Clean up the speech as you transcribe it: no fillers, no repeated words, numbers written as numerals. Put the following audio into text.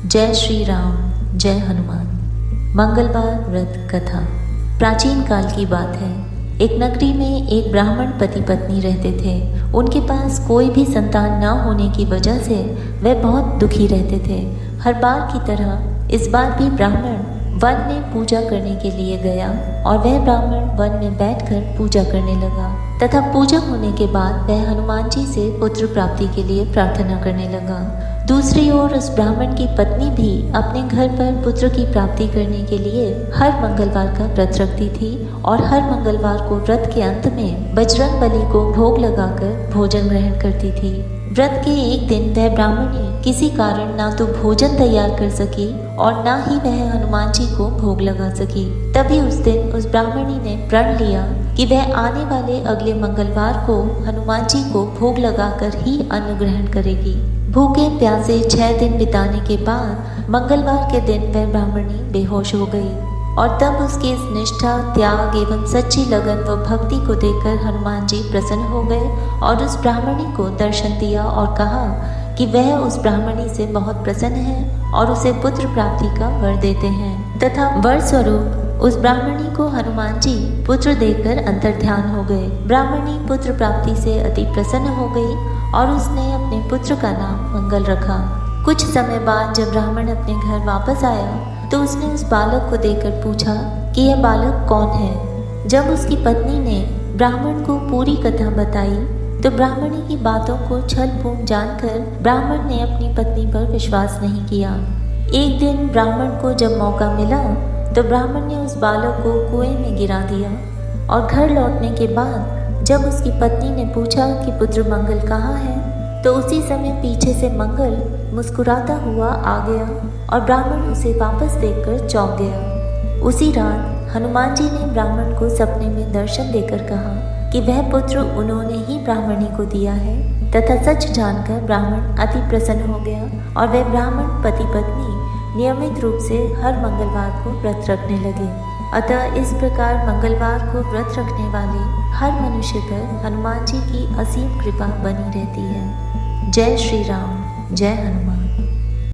जय श्री राम, जय हनुमान। मंगलवार व्रत कथा। प्राचीन काल की बात है। एक नगरी में एक ब्राह्मण पति पत्नी रहते थे। उनके पास कोई भी संतान न होने की वजह से वे बहुत दुखी रहते थे। हर बार की तरह इस बार भी ब्राह्मण वन में पूजा करने के लिए गया और वह ब्राह्मण वन में बैठकर पूजा करने लगा तथा पूजा होने के बाद वह हनुमान जी से पुत्र प्राप्ति के लिए प्रार्थना करने लगा। दूसरी ओर उस ब्राह्मण की पत्नी भी अपने घर पर पुत्र की प्राप्ति करने के लिए हर मंगलवार का व्रत रखती थी और हर मंगलवार को व्रत के अंत में बजरंग बली को भोग लगाकर भोजन ग्रहण करती थी। व्रत के एक दिन वह ब्राह्मणी किसी कारण ना तो भोजन तैयार कर सकी और ना ही वह हनुमान जी को भोग लगा सकी। तभी उस दिन उस ब्राह्मणी ने प्रण लिया कि वह आने वाले अगले मंगलवार को हनुमान जी को भोग लगाकर ही अन्न ग्रहण करेगी। भूखे प्यासे 6 दिन बिताने के बाद मंगलवार के दिन वह ब्राह्मणी बेहोश हो गई और तब उसकी इस निष्ठा, त्याग एवं सच्ची लगन व भक्ति को देखकर हनुमान जी प्रसन्न हो गए और उस ब्राह्मणी को दर्शन दिया और कहा कि वह उस ब्राह्मणी से बहुत प्रसन्न है और उसे पुत्र प्राप्ति का वर देते हैं तथा वर स्वरूप उस ब्राह्मणी को हनुमान जी पुत्र देकर अंतर्ध्यान हो गए। ब्राह्मणी पुत्र प्राप्ति से अति प्रसन्न हो गई और उसने अपने पुत्र का नाम मंगल रखा। कुछ समय बाद जब ब्राह्मण अपने घर वापस आया तो उसने उस बालक को देखकर पूछा कि यह बालक कौन है। जब उसकी पत्नी ने ब्राह्मण को पूरी कथा बताई तो ब्राह्मणी की बातों को छल फूंक जानकर ब्राह्मण ने अपनी पत्नी पर विश्वास नहीं किया। एक दिन ब्राह्मण को जब मौका मिला तो ब्राह्मण ने उस बालक को कुएं में गिरा दिया और घर लौटने के बाद जब उसकी पत्नी ने पूछा कि पुत्र मंगल कहाँ है तो उसी समय पीछे से मंगल मुस्कुराता हुआ आ गया और ब्राह्मण उसे वापस देखकर चौंक गया। उसी रात हनुमान जी ने ब्राह्मण को सपने में दर्शन देकर कहा कि वह पुत्र उन्होंने ही ब्राह्मणी को दिया है तथा सच जानकर ब्राह्मण अति प्रसन्न हो गया और वह ब्राह्मण पति पत्नी नियमित रूप से हर मंगलवार को व्रत रखने लगे। अतः इस प्रकार मंगलवार को व्रत रखने वाले हर मनुष्य पर हनुमान जी की असीम कृपा बनी रहती है। जय श्री राम, जय हनुमान।